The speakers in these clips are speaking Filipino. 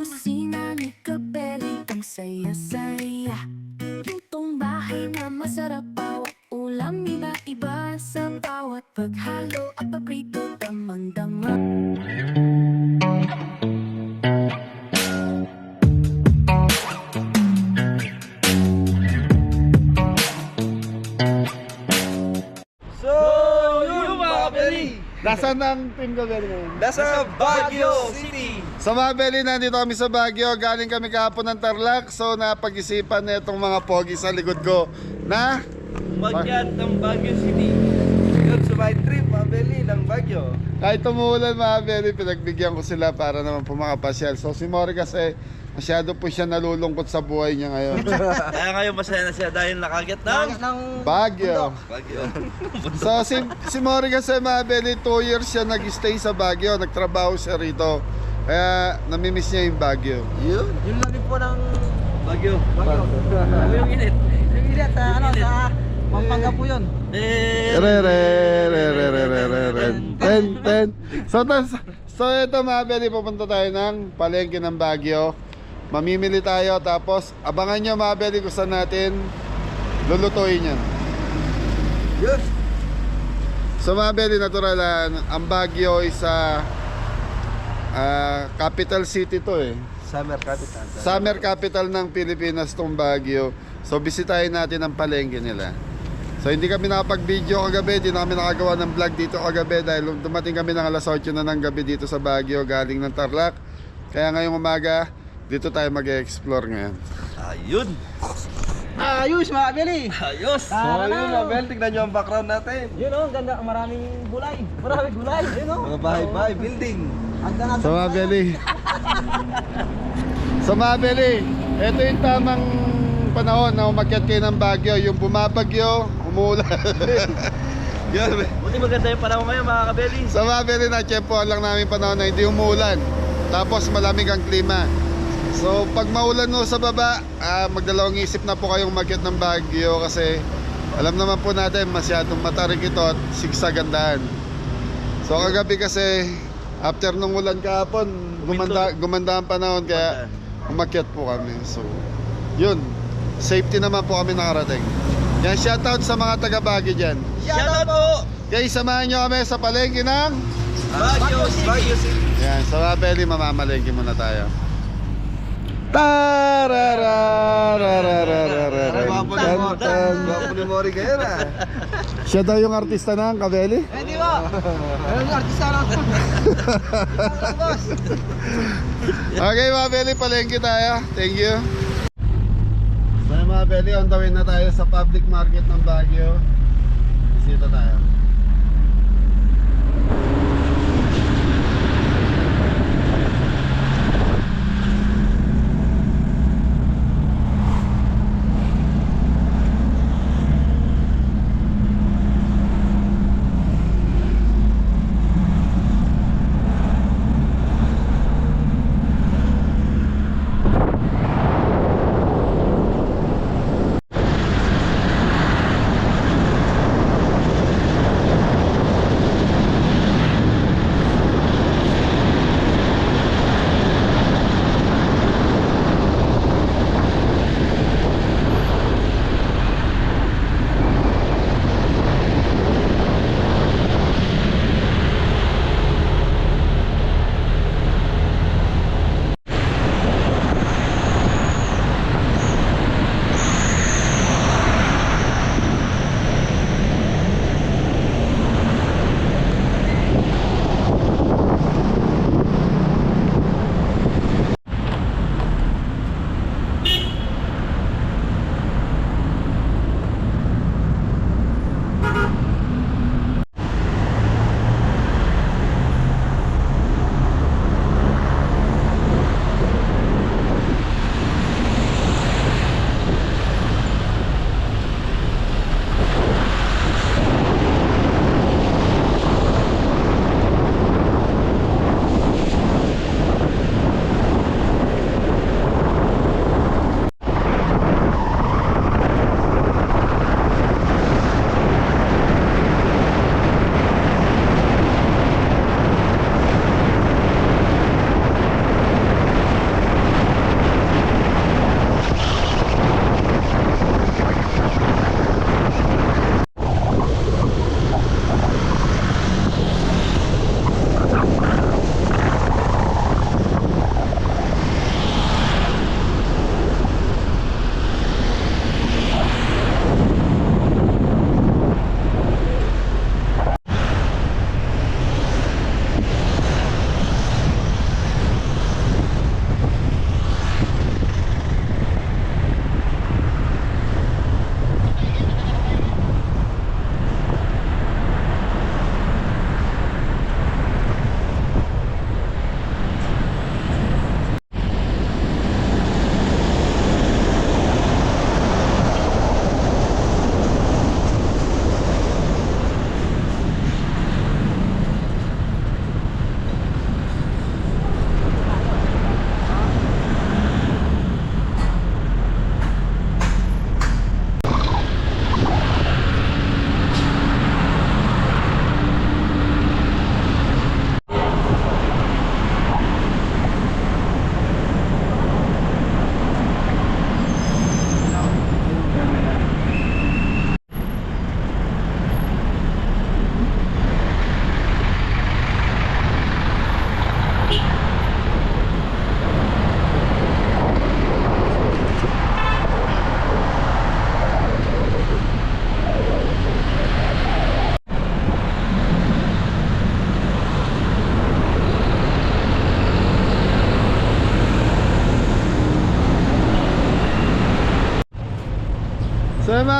kusina ni Kabeli, ang saya-saya. Lutong bahay na masarap, bawat ulam iba-iba. Sa bawat paghalo at paprito, damang-dama. Nasaan ang team ko ngayon? Nasa Baguio City. Sa Mabeli, nandito kami sa Baguio. Galing kami kahapon ng Tarlac. So napag-isipan na itong mga pogi sa likod ko na Umakyat ng Baguio City. Yun, sa my trip, Mabeli ng Baguio. kahit tumuulan Mabeli, pinagbigyan ko sila para naman po makapasyal. So si Mori kasi masyado po siya nalulungkot sa buhay niya ngayon. Kaya ngayon masaya na siya dahil nakakyat ng Baguio. Baguio. So si Mori kasi Mabeli, 2 years siya nag-stay sa Baguio. Nagtrabaho siya rito. Kaya namimiss niya yung Baguio. Yun. Yung lamig po ng Baguio. Baguio. Yung init. Yung init sa ano sa Pampanga po yun. So ito Mabeli, pupunta tayo ng palengke ng Baguio. Mamimili tayo, tapos abangan nyo Mabeli kung saan natin lulutuin yan. Yun. So Mabeli, natural ang Baguio is capital city to eh. Summer capital. Summer capital ng Pilipinas tong Baguio. So bisitahin natin ang palengke nila. So hindi kami nakapag-video kagabi, hindi na kami nakagawa ng vlog dito kagabi dahil dumating kami ng alas 8 na ng gabi dito sa Baguio galing ng Tarlac. Kaya ngayong umaga, dito tayo mag-explore ngayon. Ayun. Ayos mga Beli. Ayos. So, yun, Mabel, tignan nyo ang background natin. Yun oh, ganda, maraming gulay. Maraming gulay, yun oh. Mga bahay-bahay, building. Hanggang So Mabeli. So Mabeli, ito yung tamang panahon na umakyat kayo ng Baguio. Yung bumabagyo, umuulan. Yun. Buti maganda yung panahon ngayon mga kabeli. Sa Mabeli, na-tsempohan lang namin panahon na hindi umuulan. Tapos malamig ang klima. So pag maulan no sa baba, magdalawang isip na po kayong umakyat ng Baguio kasi alam naman po natin masyadong matarik ito at sigsag ang daan. So kagabi kasi after nung ulan kahapon, gumanda ang panahon kaya umakyat po kami. So yun, safety naman po kami nakarating. Yan, shoutout sa mga taga Baguio dyan. Shoutout po! Okay, samahan nyo kami sa palengke ng Baguio City. yan, sa Mabeli, mamamalengke muna tayo. Gwapo ni Mori kayo na. Siya daw yung artista ng Kabeli? Eh di ba? Ayun, artista lang. Boss. Okay Mabeli, palengke tayo. Thank you. So Mabeli, on the way na tayo sa public market ng Baguio. Bisita tayo.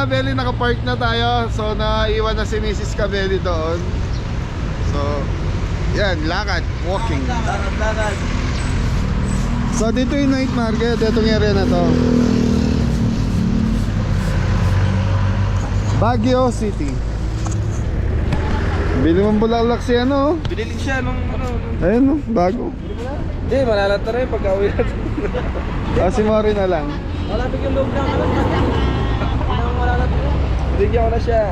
mga belly, nakapark na tayo. So naiwan na si Mrs. Cabelli doon. So yan, lakad, walking. Lakad. So dito yung night market, itong area na to, Baguio City. Bili mong bulaklak si ano. Binili siya nung Ayun no, bago. Hindi, malalata na yun pagka-uwi natin. Si Mori na lang. Malapit yung loob ng ano. Malalata na. Bigyan ko na siya.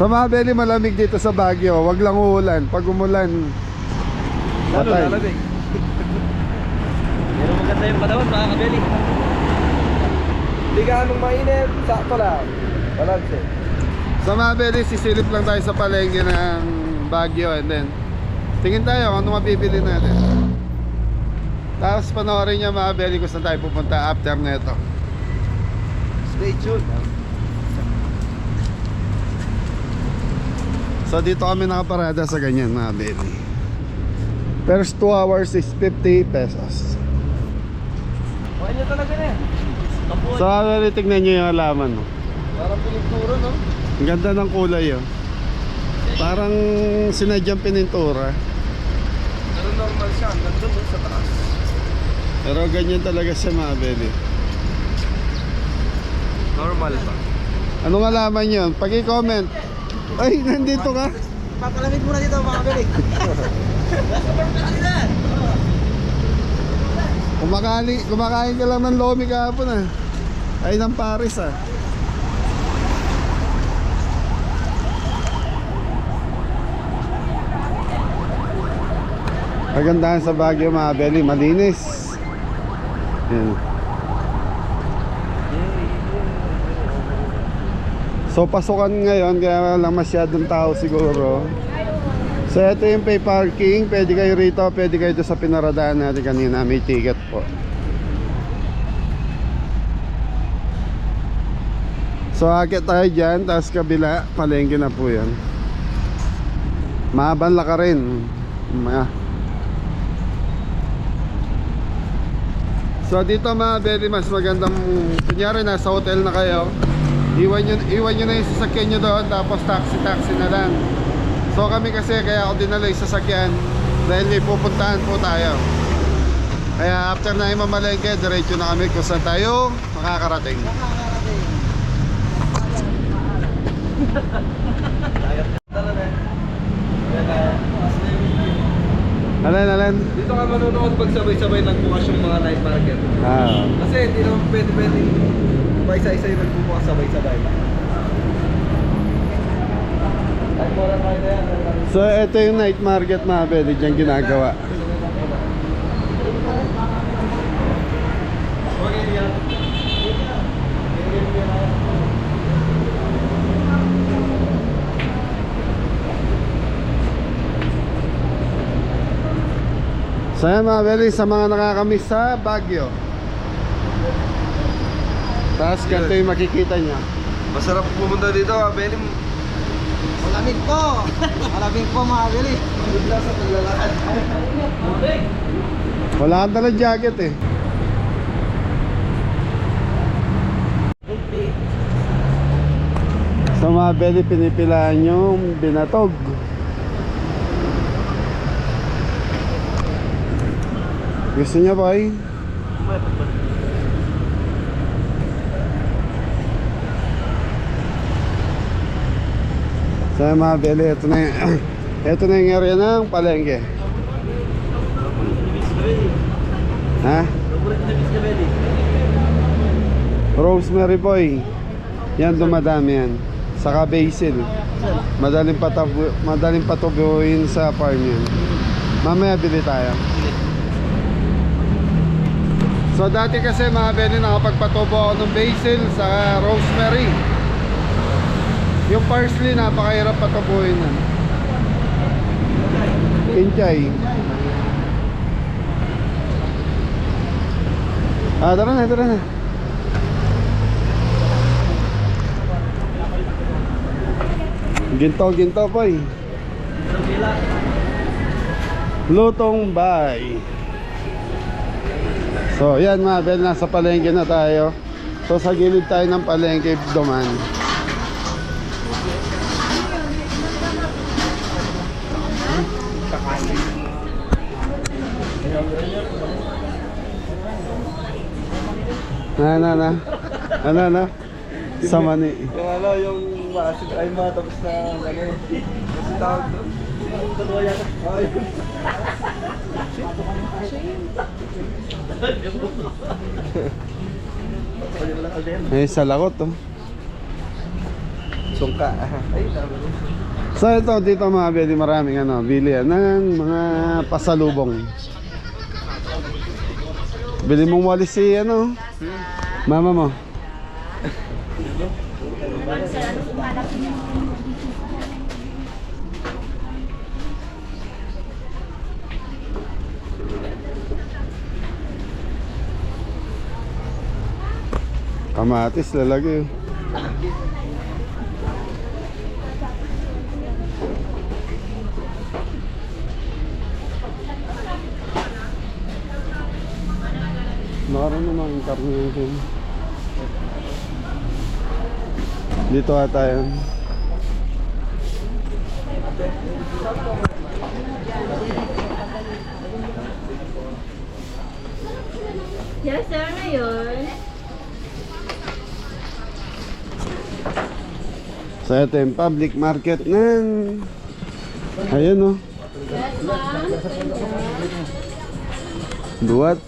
Sa mga belly, malamig dito sa Baguio. Wag lang uulan. Pag umulan, Lalo patay. lalamig. Pero maganda yung panahon mga kabeli. Hindi ka anong mainit, sakto lang. Balance eh. Sa mga belly, sisilip lang tayo sa palengke ng Baguio. And then tingin tayo kung ano mabibili natin. Tapos panoorin niya mga belly kung saan tayo pupunta after neto. Stay tuned. So dito kami nakaparada sa ganyan mga belly. First 2 hours is 50 pesos. Okay nyo talaga na eh. So mga belly, tignan nyo yung halaman no? Parang pininturo no? Ang ganda ng kulay oh. Parang sinadyang pinintura. Pero normal siya, hanggang doon sa taas. Pero ganyan talaga siya mga belly. Normal ba? Anong halaman yun? Pag-i-comment. Ay, nandito ka? Papalamig muna dito mga kabili. Kumakain ka lang ng lomi kahapon ah. Ay, ng Paris ah. Kagandahan sa Baguio mga belly, malinis. Yan. So pasukan ngayon kaya lang masyadong tao siguro. So ito yung pay parking, pwede kayo rito, pwede kayo doon sa pinaradaan natin kanina, may ticket po. So akit tayo dyan, tapos kabila, palengke na po yan. Mahabang laka rin. So dito mga belly, mas magandang, kunyari nasa hotel na kayo, iwan nyo na yung sasakyan nyo doon, tapos taxi na lang. So kami kasi, kaya ako dinala yung sasakyan dahil may pupuntahan po tayo. Kaya after na yung mamalengke, diretso na kami kung saan tayo makakarating. Alan. Dito ka manunood pag sabay-sabay nagbukas yung mga night market. Kasi hindi naman pwede pa isa-isa yung nagbubukas sabay-sabay. Ay, mura tayo na yan. So ito yung night market mga belly, dyan ginagawa. Okay, yan. So yan mga belly, sa mga nakakamiss sa Baguio. Tapos ganito yung makikita niya. Masarap pumunta dito, Beli. Malamig po. Malamig po mga kabili. Maganda sa paglalakad. Wala kang dalang jacket eh. So mga belly, pinipilaan yung binatog. Gusto niya boy? So mga belly, ito na yung area ng palengke. Ha? Rosemary boy. Yan, dumadami yan. Saka basil. Madaling patubuhin sa farm yan. Mamaya bili tayo. So dati kasi mga belly, nakapagpatubo ako ng basil sa rosemary. Yung parsley, napakahirap patubuhin yan. Kinchay. Tara na. Ginto po eh. Lutong Bay. So yan mga bel, nasa palengke na tayo. So sa gilid tayo ng palengke duman. Ano? Sama ni. Yung ano, yung maasin ay matapos na ano. Kasi tawag doon. Dalawa yata. Oh, yun. Ay, sa lakot oh. Sungka. Ay, dami. So ito, dito mga bedi, maraming ano, bilihan ng mga pasalubong. Bili mong walis si ano, mama mo. Kamatis lalagay. Naroon naman ang karne yun. Dito ata yun. Yes, sir, ngayon. So ito yung public market ng ayun oh. Yes, ma'am. Duwat.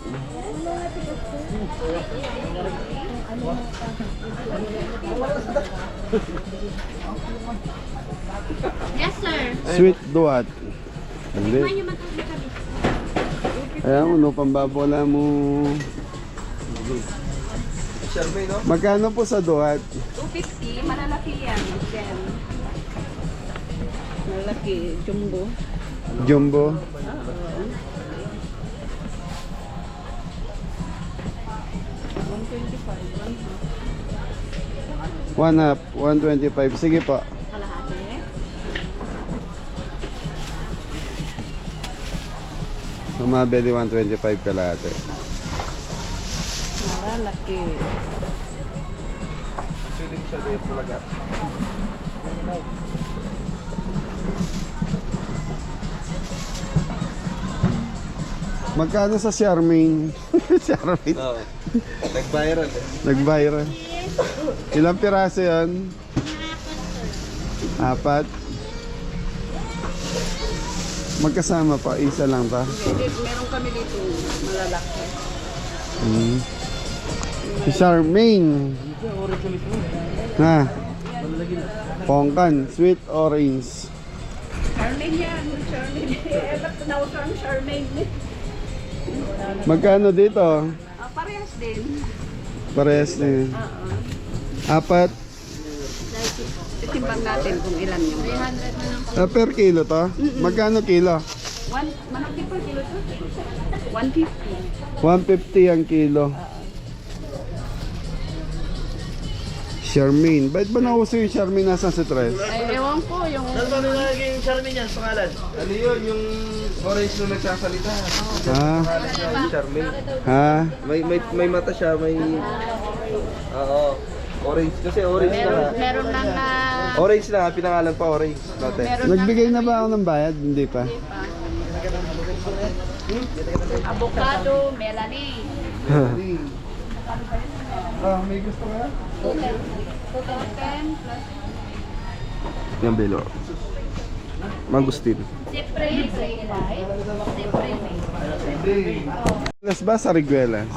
Yes, sir. Sweet duwat. Hindi. Tikman niyo matulog kami. Ayan mo no, pambabola mo. Charmaine, no? Magkano po sa duwat? 250, malalaki yan. Then, malalaki, jumbo. Jumbo. One half, 125. Sige po. Kalahati. Sumabili 125 kalahati. Malalaki. Feeling siya din talaga. Magkano sa Charmaine? Charmaine. Oo. Nag-viral eh. Nag-viral. Ilang piraso yun? 4. Magkasama pa, isa lang pa. Meron kami dito malalaki. Si Charmaine. Ha? Pongkan, sweet orange. Charmaine yan. Charmaine. Elap na ako sa Charmaine. Magkano dito? Parehas din. Parehas na yun. 4. Timbang natin kung ilan yung 300 na lang. Per kilo to? Magkano kilo? Malaki pa kilo to? 150. 150 ang kilo. Charmaine. Ba't ba nauso yung Charmaine nasa si Tres? Ay, ewan ko yung... Ano naging Charmaine yan? Pangalan? Ano yun? Yung orange na nagsasalita. Ha? Pangalan niya, yung Charmaine. Ha? May mata siya, may... Oo. Orange. Kasi orange na nga. Meron lang na... Orange na nga, pinangalan pa orange. Note. Nagbigay na ba ako ng bayad? Hindi pa. Avocado, Melanie. May gusto ka? 210 plus... Yung belo. Mangustin. Siyempre, say light. Siyempre, Las ba sa Riguelas?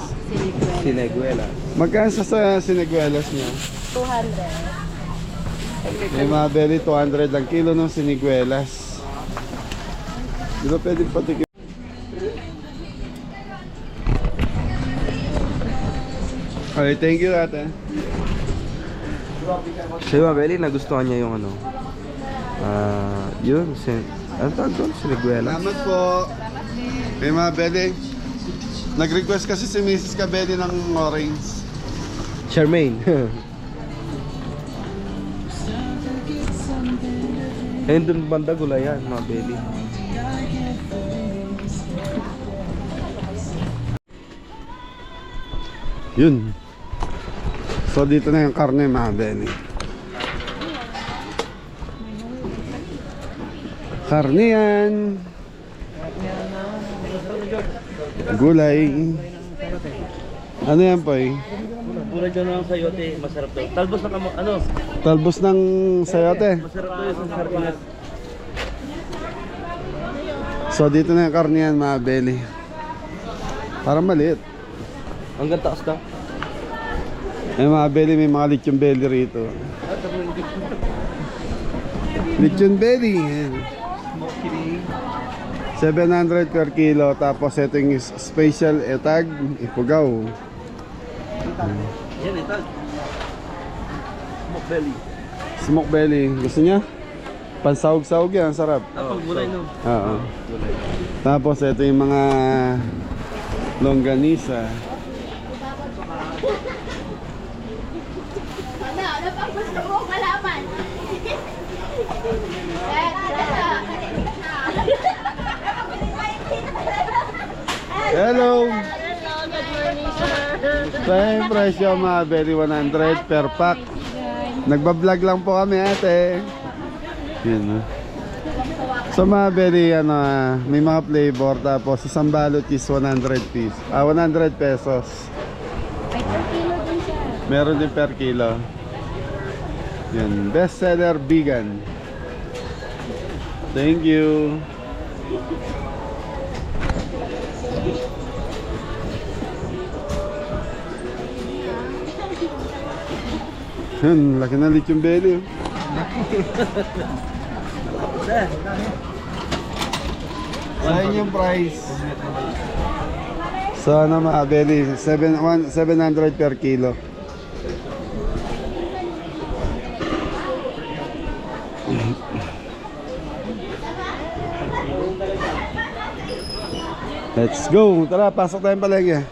Sineguela. Magkano sa Siniguelas niya? 200. May mga belly 200 ang kilo ng Siniguelas. Di ba pwede patikim? Okay, thank you ate. Si Mabeli, nagustuhan niya yung ano. Yun. Ano tawag doon? Sineguela. Salamat po. May mga belly. Nag-request kasi si Mrs. Cabelli ng orange. Charmaine. Ayun doon banda gulayan, Mabeli. Yun. So dito na yung karne mga Benny. Karne yan. Gulay. Ano yan po eh? Pura dyan ng sayote, masarap to. Talbos na ano? Talbos ng sayote. Masarap to yung sardinas. So dito na yung karne yan mga Benny. Parang maliit. Hanggang taas na. Ay mga belly, may mga lechon belly rito. Lechon belly. 700 per kilo. Tapos ito yung special etag ipugaw. Yan eh, tag. Smoke belly. Smoke belly. Gusto niya? Pansahog-sahog yan, sarap. Tapos gulay no? Oo. Tapos ito yung mga longganisa. Ano pang gusto mo malaman? Hello! Hello, good morning, sir. Same presyo mga belly, 100 per pack. Nagbablog lang po kami ate. Yun. So mga belly, ano, may mga flavor. Tapos isang balot is 100 pesos. May per kilo din siya. Meron din per kilo. Yan, best seller vegan. Thank you. Yan, laki na lechon belly. Saan yung price? So ano mga belly, 700 per kilo. Let's go! Tara, pasok tayong palengke.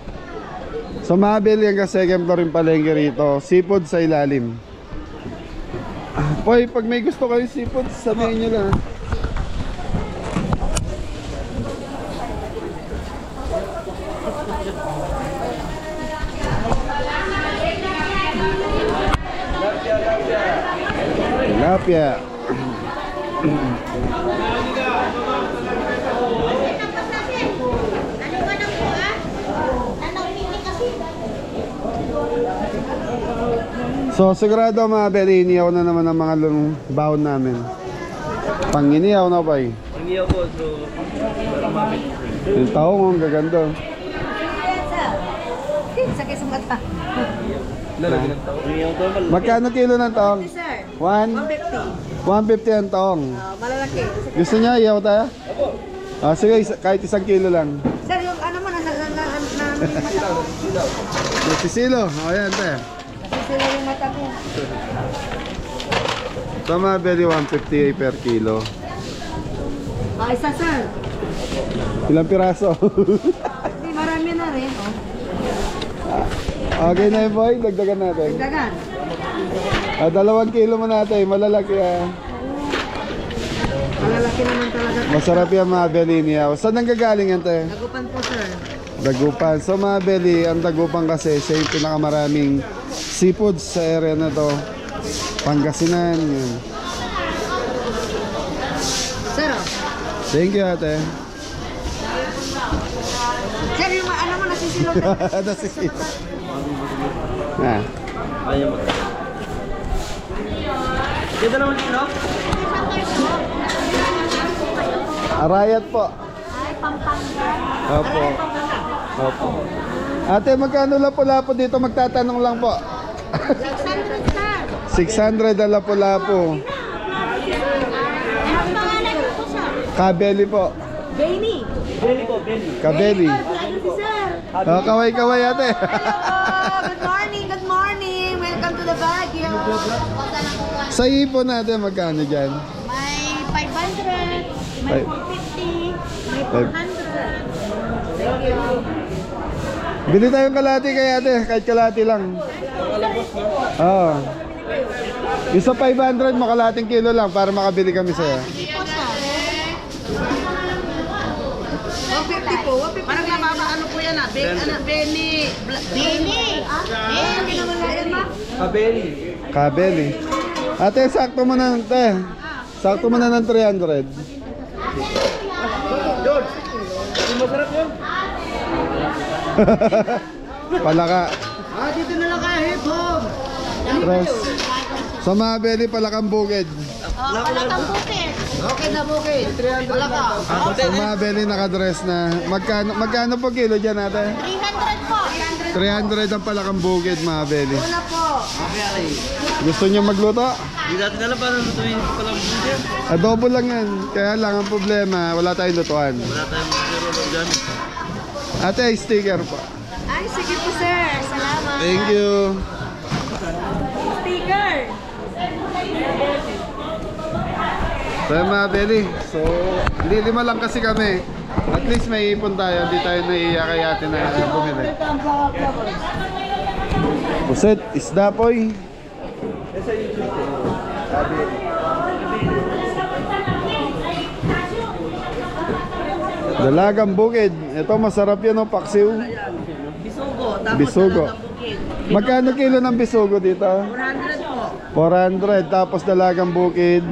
So mga belly, hanggang second floor yung palengke rito. Seafood sa ilalim. Boy, pag may gusto kayo seafood, sabihin nyo lang. Tilapia. So sigurado mga belly, iniyaw na naman ang mga baon namin. Panginiyaw na pa eh. Pangiyaw ko, so para mabit. Yung taong ang gaganda. Sakit sa mata. Lalagyan ng tao. Pangiyaw to, Magkano kilo ng taong? Sir, 150 ang taong. malalaki. Gusto niya iyaw tayo? Ah, sige, kahit 1 kilo lang. Sir, yung ano mo na Yung sisilo, o yan te. nasisila yung mata ko. Tama belly, 150 per kilo. Isa, sir. Ilang piraso? Hindi, marami na rin. Oh. Okay na yun boy, dagdagan natin. Dagan. 2 kilo mo natin, malalaki ah. Malalaki naman talaga. Masarap yan mga belly niya. Saan ang gagaling yan te? Nagupan po, sir. Dagupan. So mga belly, ang Dagupan kasi siya yung pinakamaraming seafood sa area na to. Pangasinan. Yun. Sir, oh. Thank you ate. Sir, yung ano mo nasisilo. Nasisip. Ah. Ayaw mo. Ganda naman kilo? Arayat po. Ay, Pampanga. Opo. Opo. Ate, magkano lapu-lapu dito? Magtatanong lang po. 600, sir. 600 ang lapu-lapu. Anong pangalan niyo po, sir? Kabeli po. Benny. Belly po, belly. Kabeli. Ano si sir? Oh, kaway-kaway ate. Hello, good morning, good morning. Welcome to the Baguio. Sa ipon natin, magkano dyan? May 500, may 450, may 400. Thank you. Bili tayong kalati kay ate, kahit kalati lang. Oo. Isa 500, makalating kilo lang para makabili kami sa'yo. Sige po, sir. 150 po. 150. Parang nababa, ano po yan ah? Benny. Benny. Benny naman na yan, ma. Kabeli. Kabeli. Ate, sakto mo na, te. Sakto mo na ng 300. George, hindi masarap yun. Palaka. Dito na lang kayo, hip hop. Tres. Sa Mabeli, palakang bukid. Wala kang bukid. Okay na bukid. 300 wala ka. Sa Mabeli, nakadress na. Magkano po kilo dyan, ate? 300 po. 300 ang palakang bukid, Mabeli. Wala po. Gusto niyo magluto? Hindi natin alam paano lutuin palang yan. Adobo lang yan. Kaya lang ang problema, wala tayong lutuan. Wala tayong maglaro dyan. Ate, sticker po. Ay, sige po sir. Salamat. Thank you. Sticker. So yung mga Beli, so lima lang kasi kami. At least may ipon tayo, hindi tayo naiiyak kay ate na bumili. Puset, isda poy. Dalagang bukid. Ito masarap yan, oh, paksiw. Bisugo. Tapos Bisugo. dalagang bukid. Magkano kilo ng bisugo dito? 400 po. 400, tapos dalagang bukid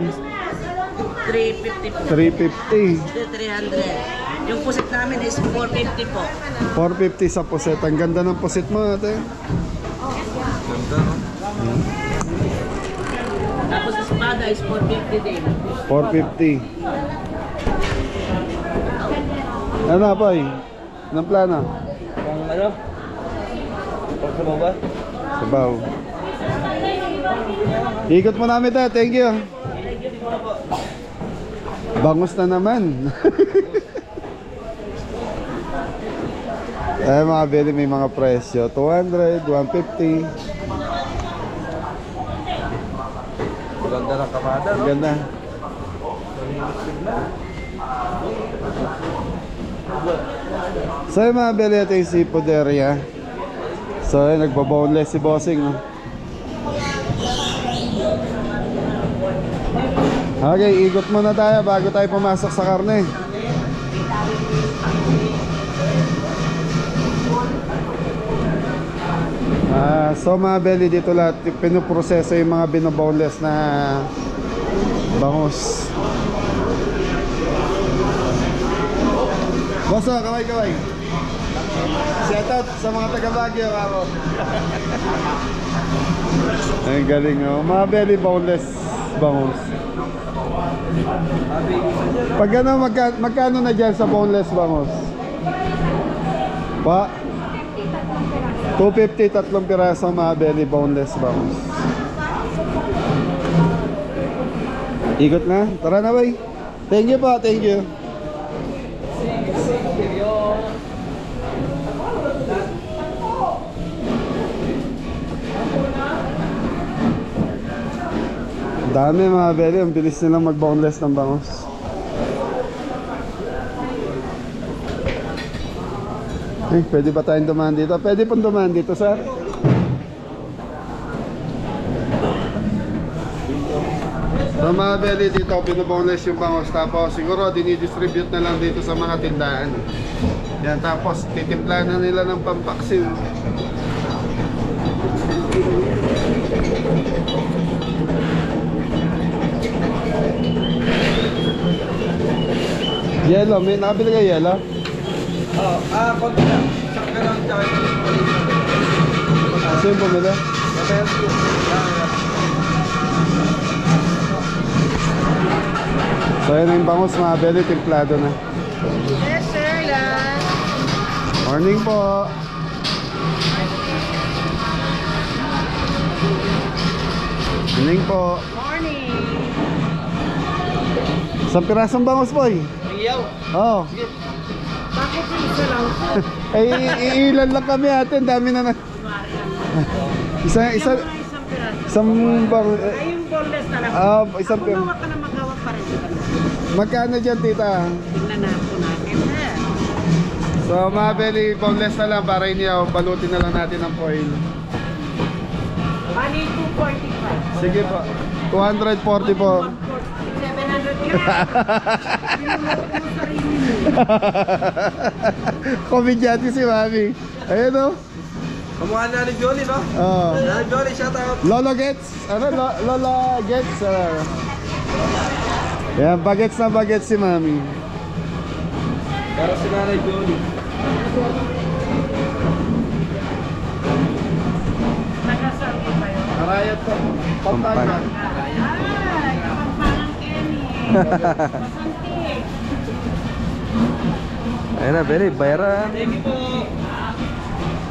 350 po. 350. 300. Yung pusit namin is 450 po. 450 sa puset. Ang ganda ng puset mo, ate. Tapos espada is 450 din. 450. Ano pa eh? Anong plano? Pang ano? Pang sa baba? Sabaw. Ikot mo namin tayo. Thank you. Bangus na naman. Eh mga Beli, may mga presyo. 200, 150. Ganda ng kamada, Ang ganda. So yung mga Beli, ito yung seafood area. So yun, nagbaboneless si Bossing, no? Okay, ikot muna tayo bago tayo pumasok sa karne. So mga Beli, dito lahat pinuproseso yung mga binoboneless na bangus. Boss, oh, kaway. Shout out sa mga taga Baguio, ako. Ay, galing, oh. Mga Beli, boneless bangus. Pag ano, magkano na dyan sa boneless bangus? Pa? 250, tatlong piraso mga Beli, boneless bangus. Ikot na? Tara na, bay. Thank you pa, thank you. Dami mga Beli, ang bilis nilang mag-boneless ng bangus. Ay, pwede ba tayong dumaan dito? Pwede pong dumaan dito, sir. So mga Beli, dito binoboneless yung bangus. Tapos siguro dinidistribute na lang dito sa mga tindahan. Yan, tapos titimpla na nila ng pampaksin. Yellow, may nakabili ka yellow? Konti lang. Tsaka ka lang, tsaka Kasi yung bumili? So yun ang bangus mga Beli, timplado na. Yes, sir. Lan. Morning po. Morning po. Morning. Isang pirasong bangus po eh. Iyaw. Oo. Bakit isa lang? Ay, iilan lang kami ate, ang dami na isang Isang piraso. isang bang Ay, yung boneless talaga. isang Kung gawa ka na magawa pa rin. magkano dyan tita? Tingnan na po natin. So mga Beli, boneless na lang para iniyaw, balutin na lang natin ng foil. Bali, 245. Sige po, 240 po. 750 Komedyante si Mami. Ayun o. Kamukha na ni Johnny, no? Oh. Johnny, shout out. Lolo Gets. Ano? Lola Gets. Yan, bagets na bagets si Mami. Pero si Nanay Johnny. Nagkasabi pa yun. Arayat po. Pampagan. Ay, kapampangang Kenny. Masanti. Ayun na, Benny, bayaran. Thank you po.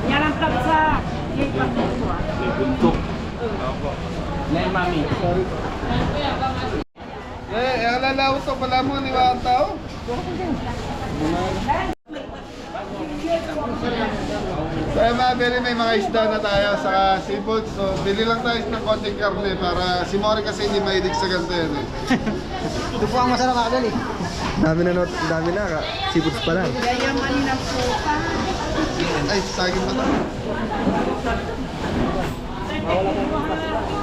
Yan ang tapsa. Buntok. Nay, mami. Alalaw to pala mo ni mga tao. So bili may mga isda na tayo sa seafood. So bili lang tayo ng konting karne para si Mori kasi hindi mahilig sa ganito yan eh. Ito po ang masarap ako dali. Dami na ka. Seafoods pa lang. Yayamanin ang sopa. Ay, saging ba tayo?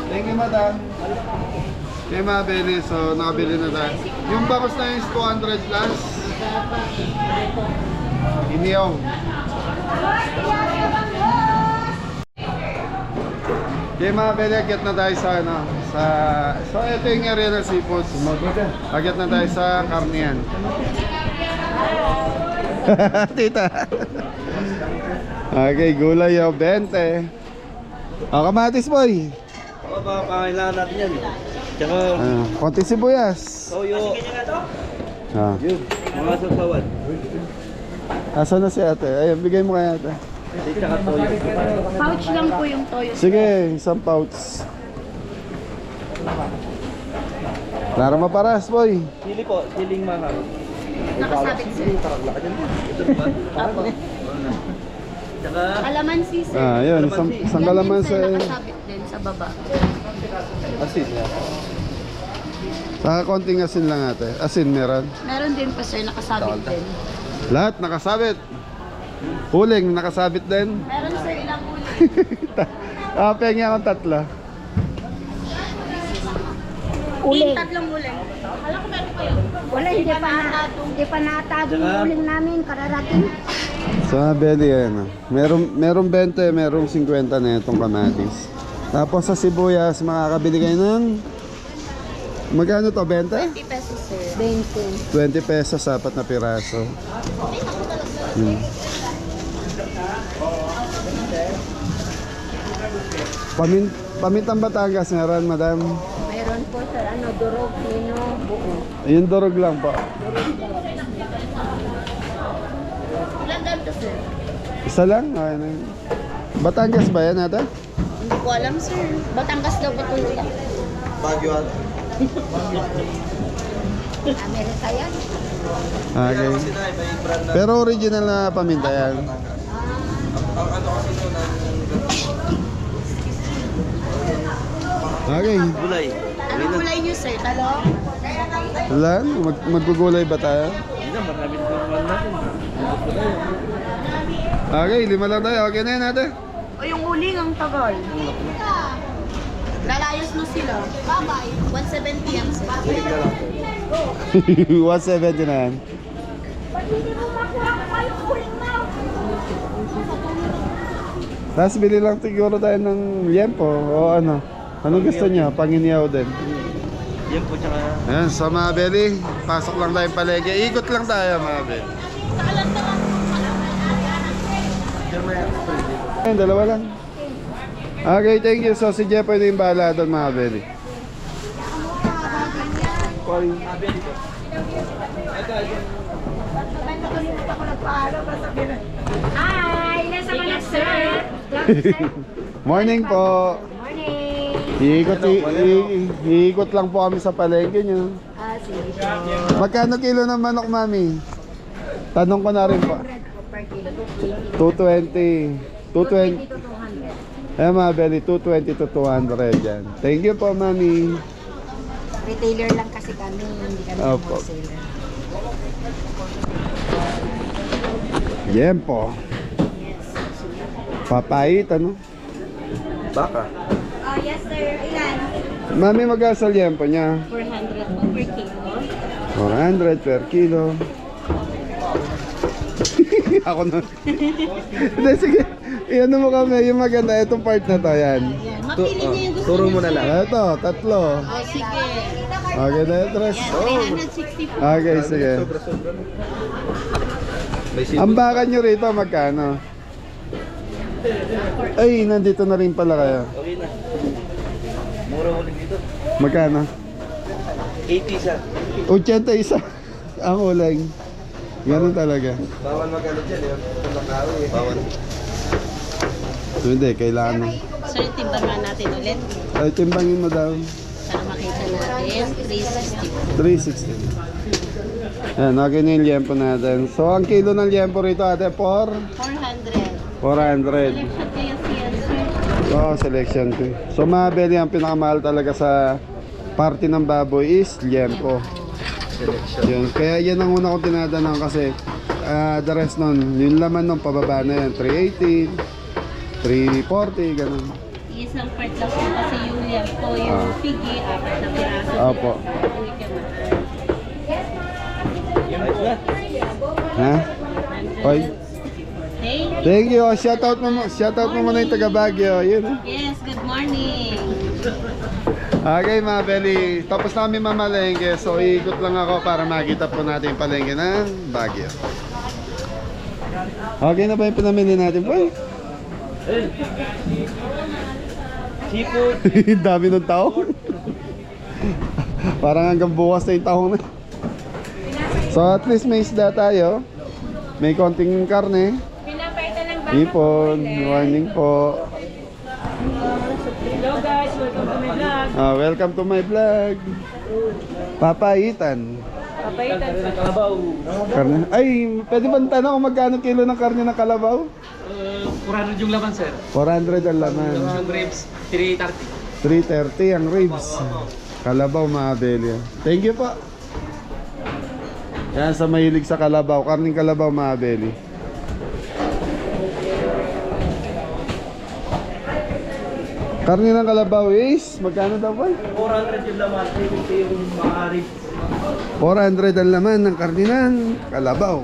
Thank you, madam. Okay, mabili. So, nakabili na tayo. Yung bakos na is 200 plus. Iniyaw. Okay, mabili. Agyat na tayo sa ano. So, ito yung area ng seafood. Agyat na tayo sa karniyan. Tita. Okay, gulay o 20. Kamatis boy. Oo, baka pangailangan natin yan. Tsaka, Konti sibuyas. toyo. Yun, mga sasawan. Asa na si ate? Ayun, bigay mo kay ate. Tsaka toyo. Pouch lang po yung toyo. Sige, isang pouch. Klaro maparas boy. Sili po, siling mahal. Nakasabit sir. Ito ba? Apo. Tsaka, Alamansi sir. Yun, isang kalaman Yan din, sa... sir, nakasabit din sa baba. Asin yan. Saka konting asin lang ate. Asin meron. Meron din po sir, nakasabit din. Lahat nakasabit. Huling nakasabit din. Meron sir, ilang ulit. Pengi akong tatlo. Uling. Tatlong uling. Alam ko meron kayo. Wala, hindi pa natado yung uling namin, kararating. Sa belly yan. Merong 20, merong 50 na itong kamatis. Tapos sa sibuyas, makakabili kayo ng... Magkano to? 20? 20 pesos sir. 20. 20 pesos, 4 na piraso. Pamintang Batangas meron, madam. Mayroon po sir, durog, pino, buo. Yung durog lang po. Ilan ganito sir? Isa lang? Okay na yun. Batangas ba yan ata? Hindi ko alam sir. Batangas daw ba tuloy? Baguio at. Amerika yan. Okay. Kasi na, may brand na. Pero original na paminta yan. Ang ano kasi ito ng... Okay. gulay. Anong kulay niyo sir? Talong? Wala? Magugulay ba tayo? Hindi na, marami na naman natin. Okay, 5 lang tayo. Okay na yan ate. O yung uling ang tagal. Lalayos na sila. Bye-bye. 170 yan sir. 170 na yan. Tapos bili lang siguro tayo ng liempo o ano. Anong gusto niya? Panginiaw din. Yan po, tsaka, Ayan, sa mga belly, pasok lang tayong palengke. Ikot lang tayo mga belly. Ayan, dalawa lang. Okay, thank you. So si Jeff pwede yung bahala doon mga belly. Hi! Nasa ka na sir? Morning po. Morning! Iikot lang po kami sa palengke niyo. Sige. Magkano kilo ng manok, mami? Tanong ko na rin po. Per kilo. 220. 220. 20 to 200. Eh mga belly, 220 to 200 yan. Thank you po, mami. Retailer lang kasi kami, hindi kami Opo. wholesaler. Yan po. Papait, ano? Baka. Oh, yes sir. Ilan? Mami, mag-asal yan po niya. 400 po per kilo. 400 per kilo. Ako na. Hindi, sige. Iyan mo kami, yung maganda. Itong part na to, yan. Mapili niyo yung gusto Turo niyo. mo na lang. Ito, tatlo. Oh, sige. Okay na yung tres. Yan, 360 po. Okay, sige. Sobra-sobra. May Ang baka nyo rito, magkano? Ay, nandito na rin pala kayo. Okay na. Mura ulit dito. Magkano? 80 sa. 81. Ang uling. Ganun talaga. Bawal mag-ano dyan eh. Kumakawi eh. Bawal. Hindi, kailangan. Sir, timbangan natin ulit. Ay, timbangin mo daw. Para makita natin. 360. 360. Yan, okay na yung liempo natin. So, ang kilo ng liempo rito ate, 400. 400. Selection kayo siya, sir. So, selection 2. So, mabeli ang pinakamahal talaga sa party ng baboy is liempo. Yun. Kaya yan ang una kong tinatanong kasi the rest nun, yung laman nung pababa na yan, 380, 340, ganun. Isang part lang po kasi yung liempo, yung pigi, 4 na piraso. Opo. Uwi ka na. Ayos na. Ha? Oy. Thank you. Thank you. Shoutout mo muna yung taga Baguio. Yun. Yes, good morning. Okay mga Beli, tapos namin mamalengke. So ikot lang ako para makita po natin yung palengke ng Baguio. Okay na ba yung pinamili natin po? Seafood. Dami ng tao. Parang hanggang bukas na yung taong na. So at least may isda tayo. May konting karne. Ipon, morning po. Hello guys, welcome to my vlog. Welcome to my vlog. Papaitan. Papaitan pa. Kalabaw. Karne. Ay, pwede ba tanong kung magkano kilo ng karne ng kalabaw? 400 yung laman, sir. 400 ang laman. Yung ribs, 330. 330 ang ribs. Kalabaw maabeli. Thank you po. Yan sa mahilig sa kalabaw. Karning kalabaw maabeli. Karne ng kalabaw is magkano daw ba? 400 yung laman. 350 yung mga ribs. 400 ang laman ng karne ng kalabaw.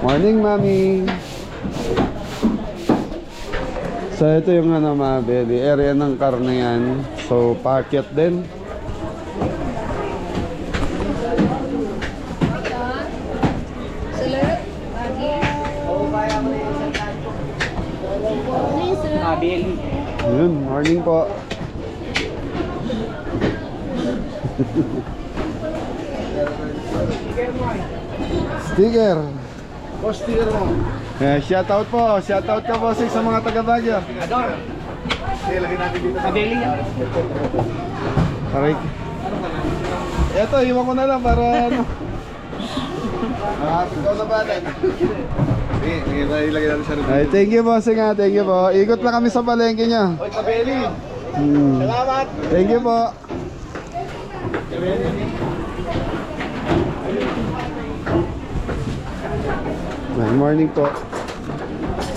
Morning, mami. So ito yung ano mga belly, area ng karne yan. So packet din. Yun, morning po. Sticker. O, sticker mo. Shoutout po. Shoutout ka po sa mga taga Baguio. Ador. Sige, lagyan natin dito. Kabili yan. Aray. Eto, iwan ko na lang para ano. Ikaw na ba natin? Sige, ilagay natin sa review. Ay, thank you boss nga, thank you po. Ikot lang kami sa palengke niya. Oy, Kabeli. Salamat. Thank you po. Good morning po.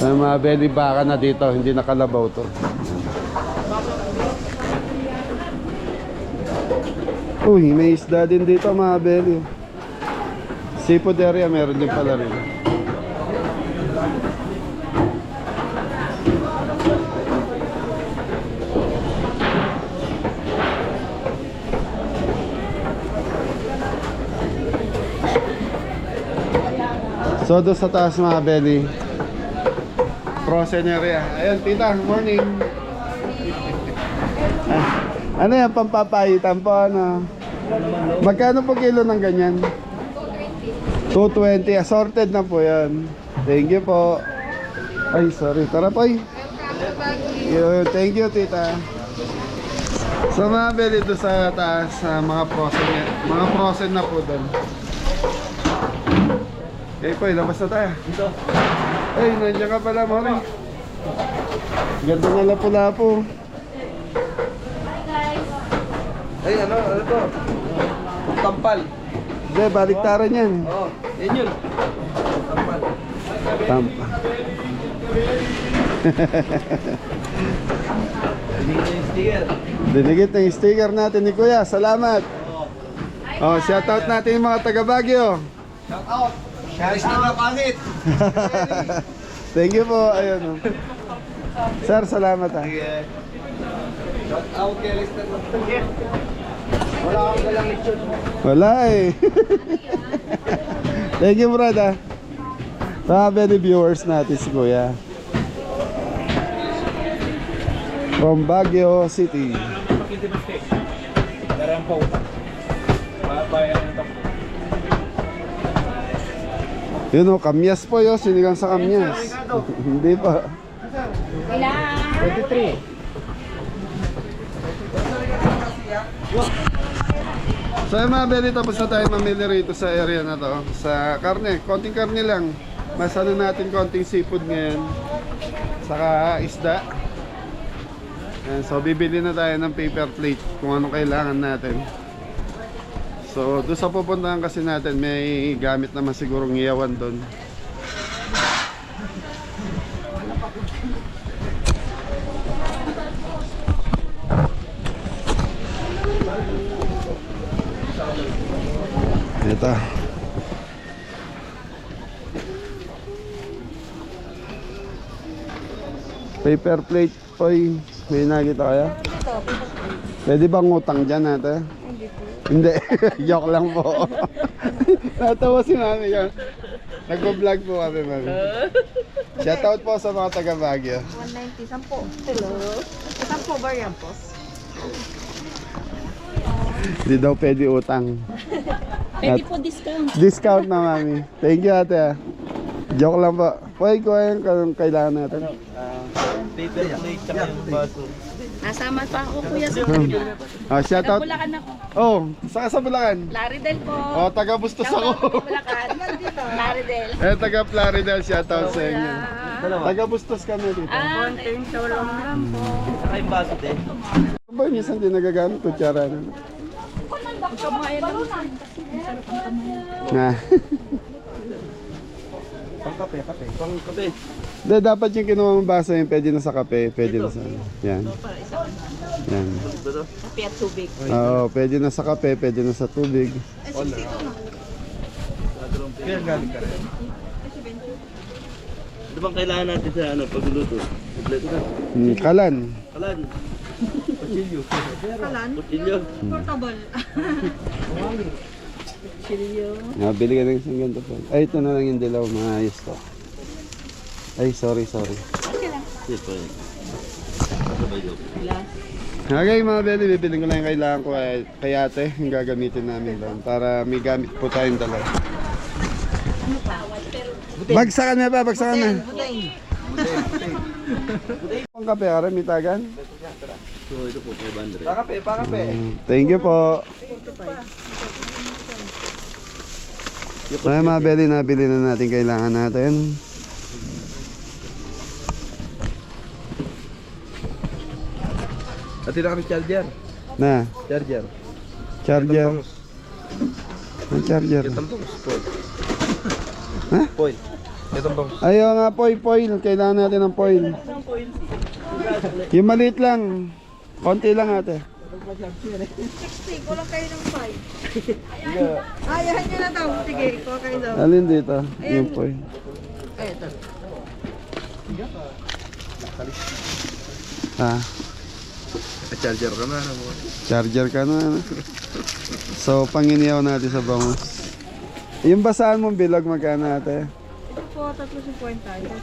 May mga belly baka na dito, hindi nakalabaw to. Uy, may isda din dito mga belly. Seafood area meron din pala rin. So doon sa taas mga belly, frozen area. Ayun tita, morning. Ano yan, pampapayitan po ano? Magkano po kilo ng ganyan? 220. Assorted na po yan. Thank you po. Ay sorry, tara po. Thank you tita. So mga belly doon sa taas, mga frozen na po doon. Eh po, labas na tayo. Dito. Ay, nandiyan ka pala, Mori. Ganda ng lapu-lapu. Ay, ano to? Tampal. Hindi, baliktaran yan. Oo, yan yun. Tampal. Tampa. Dinigit na yung sticker natin ni Kuya. Salamat. Oh, shoutout natin yung mga taga Baguio. Charis na ba pangit? Thank you po. Ayun. Oh. Sir, salamat ah. Shout out kay Lester. Wala akong dalang lechon. Wala eh. Thank you, brother. Sabi ni viewers natin si Kuya. From Baguio City. Yun o, kamyas po yun. Sinigang sa kamyas. Hindi pa. Kailangan. 23. So yung mga belly, tapos na tayo mamili rito sa area na to. Sa karne, konting karne lang. Masalo natin konting seafood ngayon. Saka isda. Ayan, so bibili na tayo ng paper plate kung anong kailangan natin. So doon sa pupuntahan kasi natin, may gamit naman sigurong iyawan doon. Ito. Paper plate po, may nakita kaya? Pwede bang utang dyan natin? Hindi. Joke lang po. Natawa si mami yan. Nagpo-vlog po kami, mami. Shoutout po sa mga taga Baguio. 190, 10. Hello. 10 ba yan po? Hindi daw pwede utang. Pwede po discount. Discount na, mami. Thank you, ate. Joke lang po. Pwede ko yung kailangan natin. Paper plate tsaka yung baso. Nasama pa ako kuya sa Oh, shoutout. Bulacan ako. Oh, saka sa Bulacan. Plaridel po. Oh, taga Bustos ako. Bulacan. Plaridel. Eh, taga Plaridel, shoutout sa inyo. Taga Bustos kami dito. Konting tulong lang po. Tsaka yung baso din. Ano ba minsan din nagagamit kutsara na? Kamayan lang. Na. Pangkape. Pang kape. Hindi, dapat yung kinuha mong baso yun, pwede na sa kape, pwede na sa... Yan. Yan. Kape at tubig. Oo, pwede na sa kape, pwede na sa tubig. Kaya galing ka rin. Ano bang kailangan natin sa pagluluto? Kompleto na. Kalan. Kalan. Pachilyo. Kutsilyo. Portable. Chilio. Bili ka ng isang ganito po. Ay, ito na lang yung dilaw, maayos to. Ay, sorry. Ito yun. Sabay yun. Okay mga belly, bibiling ko lang yung kailangan ko kay ate, yung gagamitin namin doon para may gamit po tayong dalawa. Bagsakan na ba? Bagsakan na. Ang kape, aram, itagan. So ito po, 500. Pakape. Thank you po. Ay mga belly, nabili na natin kailangan natin. At tira kami charger. Na, Charger. charger. Ang charger. Itong bangs. Foil. Ha? Foil. Itong bangs. Ayaw nga, foil. Kailangan natin ng foil. Yung maliit lang. Konti lang ate. 60, kulang kayo ng 5. Ayahan nyo na daw. Sige, kuha kayo daw. Alin dito? Yung foil. Ito. Ah, Charger ka na. charger ka na. So, panginiyaw natin sa bangus. Yung basahan mong bilog, magkano ate? Ito po, 350. Ito,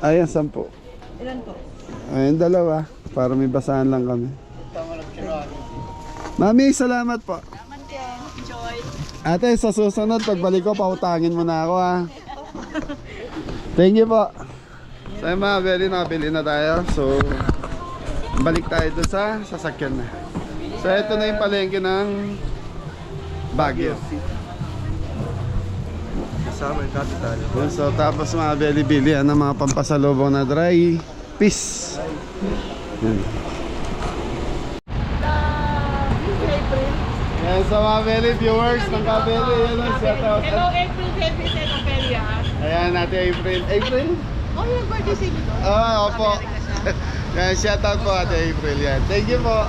10. Ayan, 10. Ilan po? Ayun, dalawa. Para may basahan lang kami. Mami, salamat po. Naman din. Enjoy. Ate, sa susunod, pagbalik ko, pautangin mo na ako ha. Thank you po. So yung mga belly, nakabili na tayo. So, balik tayo doon sa sasakyan na. So ito na yung palengke ng Baguio. Kasama yung capital. Yun, so tapos mga belly-bilihan ng mga pampasalubong na dry fish. Yan. Yan, so mga belly viewers ng Kabeli, yan ang shout out. Hello, April 27 of Peria. Ayan natin April. April? Oh, yung birthday sa inyo. Opo. Yan, shout out po Ate April yan. Thank you po.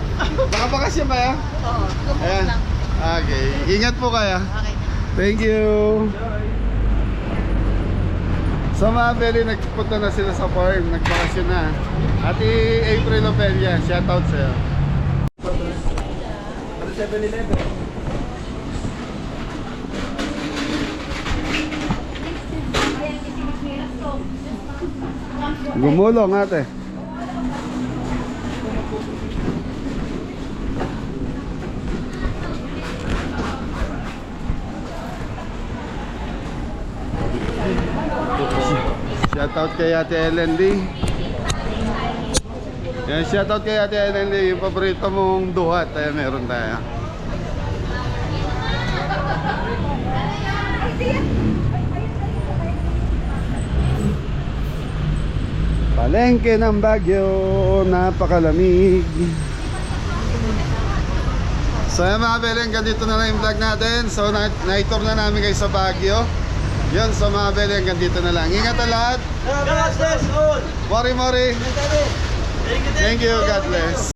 Nakabakasyon ba yan? Oo, Ayan. lang. Okay. Ingat po kayo. Okay. Thank you. Sa mga Beli, nagpunta na sila sa farm. Nagbakasyon na. Ate April Opelia, shout out sa'yo. 7-Eleven. Gumulong ate. Shoutout kay Ate Ellen Lee. Yan, shoutout kay Ate Ellen Lee. Yung paborito mong duhat. Ayan, meron tayo. Palengke ng Baguio, napakalamig. So yan mga Belen, ganito na lang yung vlog natin. So na-tour na namin kayo sa Baguio. Yun, so mga Belen, ganito na lang. Ingat na lahat. God bless all. Mori. Thank you. Thank you, God bless.